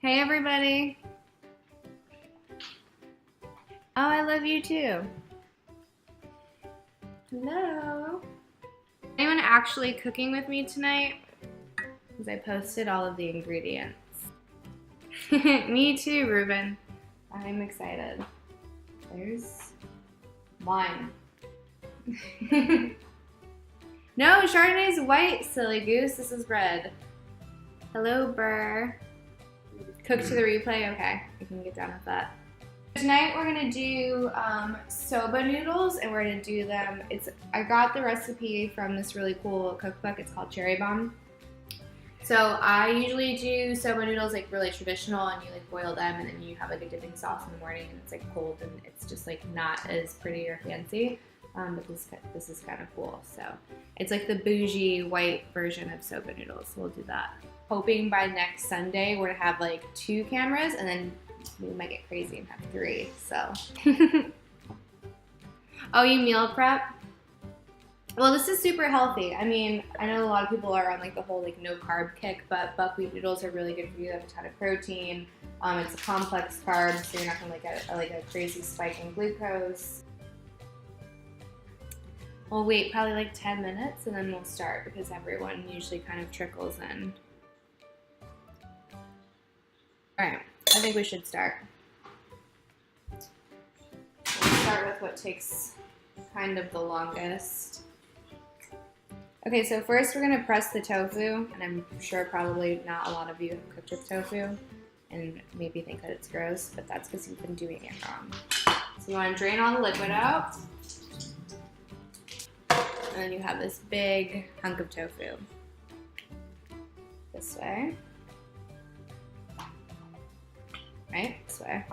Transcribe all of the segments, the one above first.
Hey everybody. Oh, I love you too. Hello. Anyone actually cooking with me tonight? Because I posted all of the ingredients. Me too, Ruben. I'm excited. There's wine. No, Chardonnay's white, silly goose. This is red. Hello, Burr. Cook to the replay? Okay, I can get down with that. Tonight we're gonna do soba noodles, and we're gonna do them. I got the recipe from this really cool cookbook. It's called Cherry Bombe. So I usually do soba noodles like really traditional, and you like boil them, and then you have like a dipping sauce in the morning, and it's like cold, and it's just like not as pretty or fancy. But this is kind of cool. So it's like the bougie white version of soba noodles. So we'll do that. Hoping by next Sunday we're gonna have like 2 cameras, and then we might get crazy and have 3. So. Oh, you meal prep? Well, this is super healthy. I mean, I know a lot of people are on like the whole like no carb kick, but buckwheat noodles are really good for you. They have a ton of protein. It's a complex carb, so you're not gonna get a crazy spike in glucose. We'll wait probably like 10 minutes and then we'll start because everyone usually kind of trickles in. All right, I think we should start. We'll start with what takes kind of the longest. Okay, so first we're gonna press the tofu, and I'm sure probably not a lot of you have cooked with tofu and maybe think that it's gross, but that's because you've been doing it wrong. So you wanna drain all the liquid out. And then you have this big hunk of tofu. This way. Right? This way.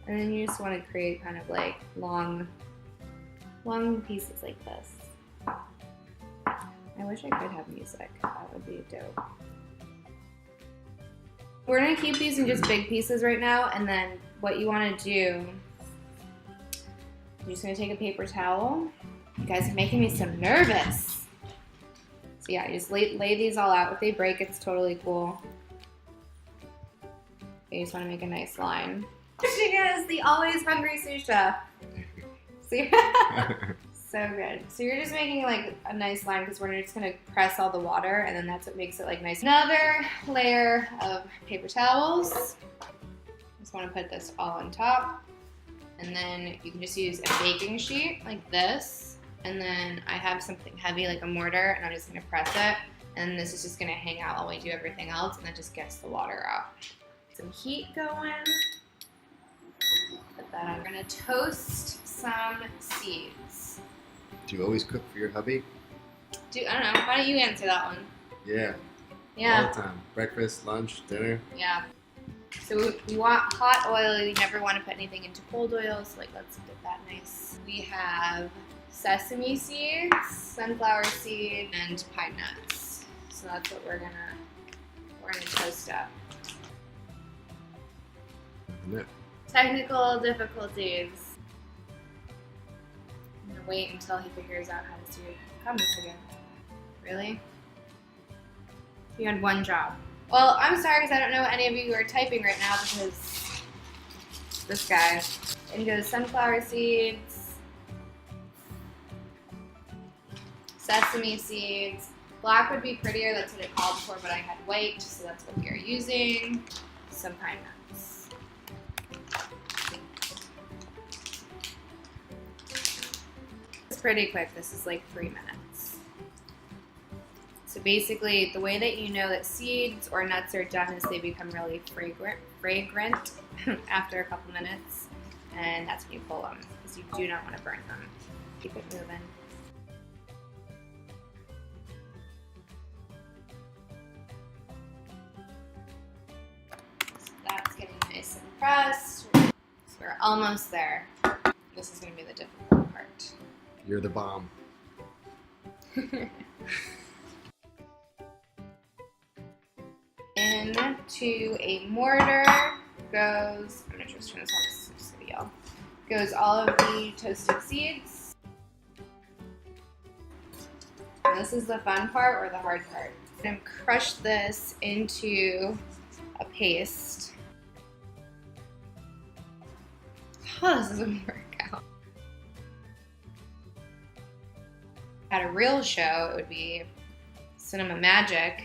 And then you just want to create kind of like long pieces like this. I wish I could have music. That would be dope. We're going to keep these in just big pieces right now, and then what you want to do, you're just going to take a paper towel. You guys are making me so nervous. So yeah, just lay these all out. If they break, it's totally cool. You just want to make a nice line. She is the always hungry sous chef. See? So good. So you're just making like a nice line because we're just going to press all the water, and then that's what makes it like nice. Another layer of paper towels. Just want to put this all on top. And then you can just use a baking sheet like this. And then I have something heavy like a mortar, and I'm just gonna press it. And this is just gonna hang out while we do everything else, and that just gets the water out. Some heat going. Put that on. We're gonna toast some seeds. Do you always cook for your hubby? I don't know. Why don't you answer that one? Yeah. Yeah. All the time. Breakfast, lunch, dinner. Yeah. So we want hot oil. You never want to put anything into cold oil. So like, let's get that nice. We have sesame seeds, sunflower seed, and pine nuts. So that's what we're gonna toast up. Yeah. Technical difficulties. I'm gonna wait until he figures out how to do comments again. Really? You had one job. Well, I'm sorry because I don't know any of you who are typing right now because this guy. And goes sunflower seeds, sesame seeds. Black would be prettier, that's what it called for, but I had white, so that's what we are using. Some pine nuts. It's pretty quick, this is like 3 minutes. So basically, the way that you know that seeds or nuts are done is they become really fragrant after a couple minutes, and that's when you pull them, because you do not want to burn them. Keep it moving. That's getting nice and pressed. So we're almost there. This is going to be the difficult part. You're the bomb. Into a mortar goes, I'm going to just turn this on so y'all. Goes all of the toasted seeds. And this is the fun part or the hard part. I'm going to crush this into a paste. Oh, this doesn't work out. At a real show, it would be Cinema Magic,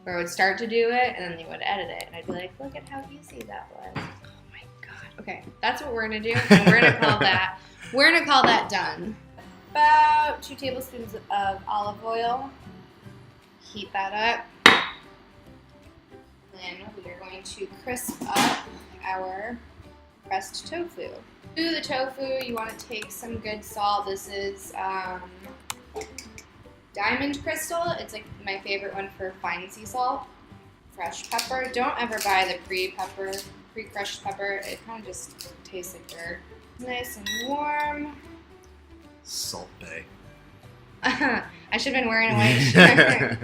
where I would start to do it and then they would edit it, and I'd be like, "Look at how easy that was." Oh my god. Okay, that's what we're gonna do. And we're gonna call that. We're gonna call that done. About 2 tablespoons of olive oil. Heat that up. Then we are going to crisp up our pressed tofu. To the tofu, you want to take some good salt. This is Diamond Crystal. It's like my favorite one for fine sea salt. Fresh pepper. Don't ever buy the pre-crushed pepper. It kind of just tastes like dirt. Nice and warm. Salt Bay. I should have been wearing a white shirt.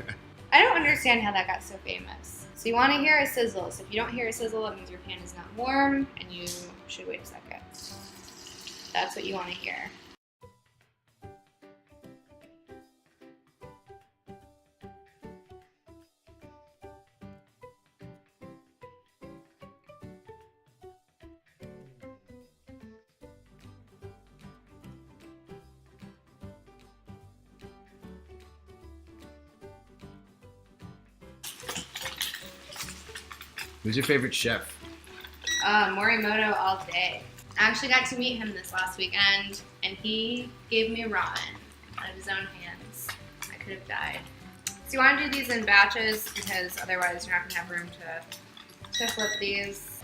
I don't understand how that got so famous. So you want to hear a sizzle. So if you don't hear a sizzle, that means your pan is not warm, and you should wait a second. That's what you want to hear. Who's your favorite chef? Morimoto all day. I actually got to meet him this last weekend, and he gave me ramen out of his own hands. I could have died. So you want to do these in batches because otherwise you're not going to have room to flip these.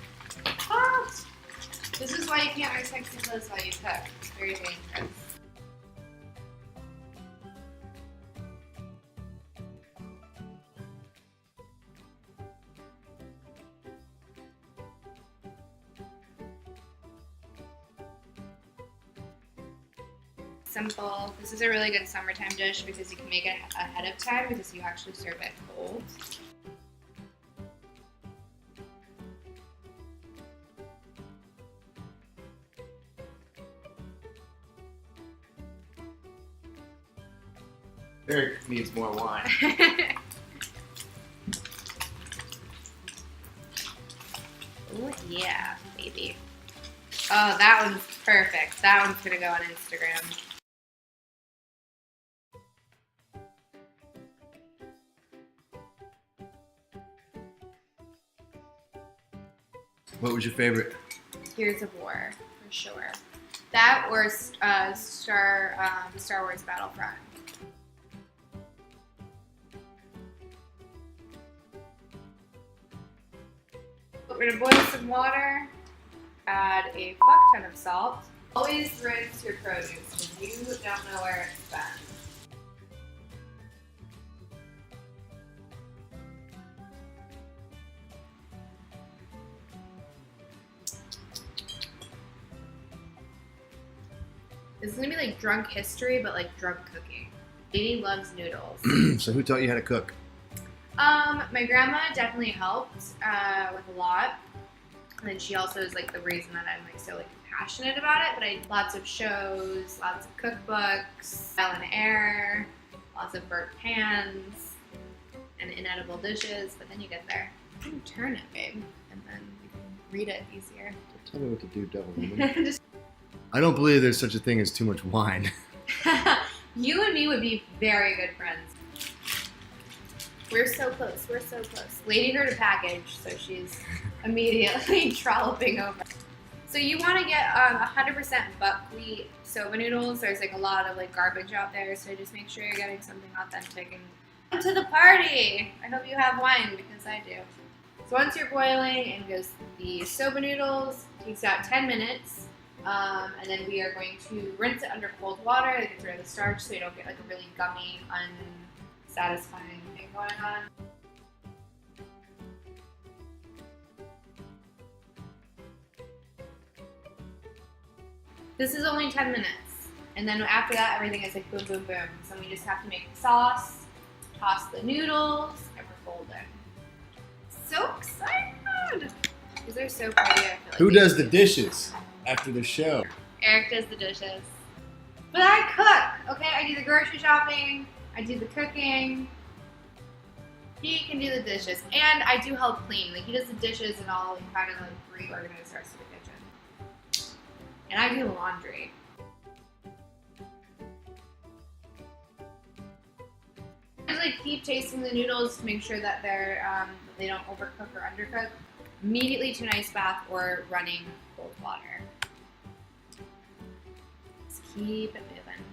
Ah! This is why you can't wear sexy clothes while you cook. It's very dangerous. Simple. This is a really good summertime dish because you can make it ahead of time because you actually serve it cold. Eric needs more wine. Oh yeah, baby. Oh, that one's perfect. That one's gonna go on Instagram. What was your favorite? Gears of War, for sure. That or Star Wars Battlefront. We're gonna boil some water. Add a fuck ton of salt. Always rinse your produce because you don't know where it's been. This is gonna be like drunk history, but like drunk cooking. Katie loves noodles. So who taught you how to cook? My grandma definitely helped with a lot. And then she also is like the reason that I'm like so like passionate about it. But I lots of shows, lots of cookbooks, trial and error, lots of burnt pans, and inedible dishes. But then you get there, you can turn it, babe, and then you can read it easier. Tell me what to do, devil woman. I don't believe there's such a thing as too much wine. You and me would be very good friends. We're so close. We're so close. Lady heard a package, so she's immediately trolloping over. So you want to get 100% buckwheat soba noodles. There's like a lot of like garbage out there, so just make sure you're getting something authentic. And to the party! I hope you have wine because I do. So once you're boiling, and goes the soba noodles. Takes about 10 minutes. And then we are going to rinse it under cold water to get rid of the starch so you don't get like a really gummy, unsatisfying thing going on. This is only 10 minutes. And then after that, everything is like boom, boom, boom. So we just have to make the sauce, toss the noodles, and we're golden. So excited! These are so pretty. I feel like Who does the dishes after the show? Eric does the dishes. But I cook, okay? I do the grocery shopping, I do the cooking. He can do the dishes, and I do help clean. Like he does the dishes, and I'll kind of like reorganize the rest of the kitchen. And I do laundry. I just like keep tasting the noodles to make sure that they don't overcook or undercook. Immediately to an ice bath or running cold water. Just keep it moving.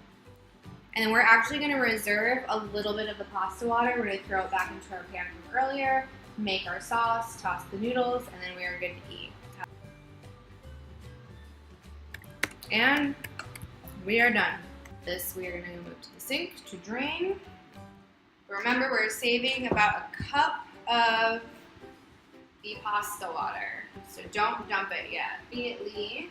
And then we're actually going to reserve a little bit of the pasta water. We're going to throw it back into our pan from earlier, make our sauce, toss the noodles, and then we are good to eat. And we are done. This we are going to move to the sink to drain. Remember, we're saving about a cup of the pasta water, so don't dump it yet. Immediately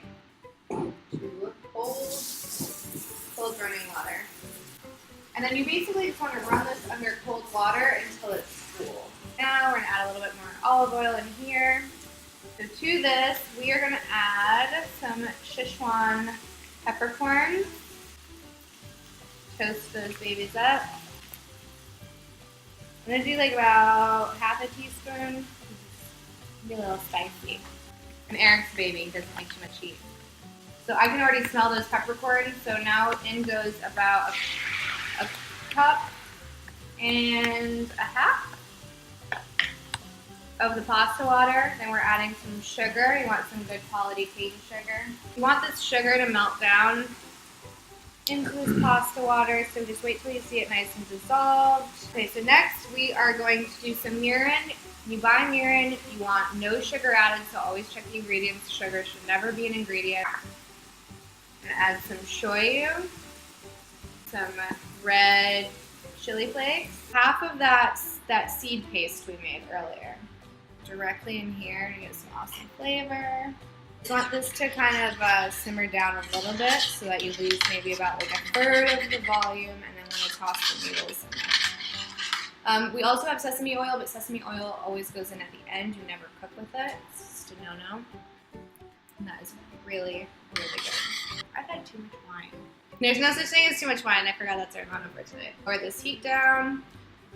to cold running water. And then you basically just want to run this under cold water until it's cool. Now we're going to add a little bit more olive oil in here. So to this, we are going to add some Szechuan peppercorns. Toast those babies up. I'm going to do like about half a teaspoon. Be a little spicy. And Eric's baby doesn't like too much heat. So I can already smell those peppercorns. So now in goes about a cup and a half of the pasta water. Then we're adding some sugar. You want some good quality cane sugar. You want this sugar to melt down into this pasta water, so just wait till you see it nice and dissolved. Okay, so next we are going to do some mirin. When you buy mirin, you want no sugar added, so always check the ingredients. Sugar should never be an ingredient. I'm gonna add some shoyu, some red chili flakes, half of that seed paste we made earlier, directly in here to get some awesome flavor. You want this to kind of simmer down a little bit so that you lose maybe about like a third of the volume, and then we're gonna toss the noodles in there. We also have sesame oil, but sesame oil always goes in at the end. You never cook with it. It's just a no-no. And that is really, really good. I've had too much wine. There's no such thing as too much wine. I forgot that's our motto for today. Pour this heat down.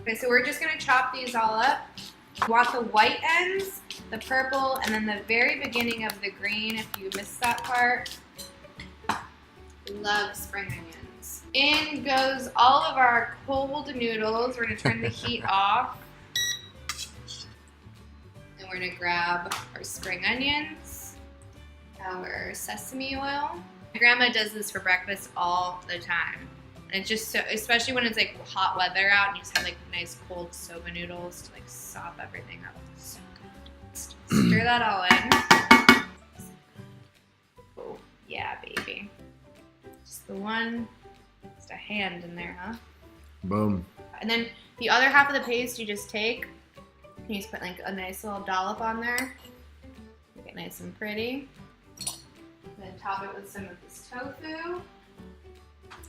Okay, so we're just gonna chop these all up. You want the white ends, the purple, and then the very beginning of the green if you missed that part. Love spring onions. In goes all of our cold noodles. We're going to turn the heat off. And we're going to grab our spring onions, our sesame oil. My grandma does this for breakfast all the time. And it's just so, especially when it's like hot weather out and you just have like nice cold soba noodles to like sop everything up. It's so good. Stir that all in. Oh, yeah, baby. Just the one, just a hand in there, huh? Boom. And then the other half of the paste you just take, you just put like a nice little dollop on there. Make it nice and pretty. Then top it with some of this tofu.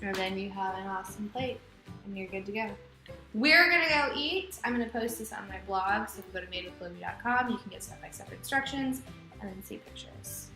And then you have an awesome plate, and you're good to go. We're gonna go eat. I'm gonna post this on my blog, so if you go to madewithchloe.com, you can get step-by-step instructions and then see pictures.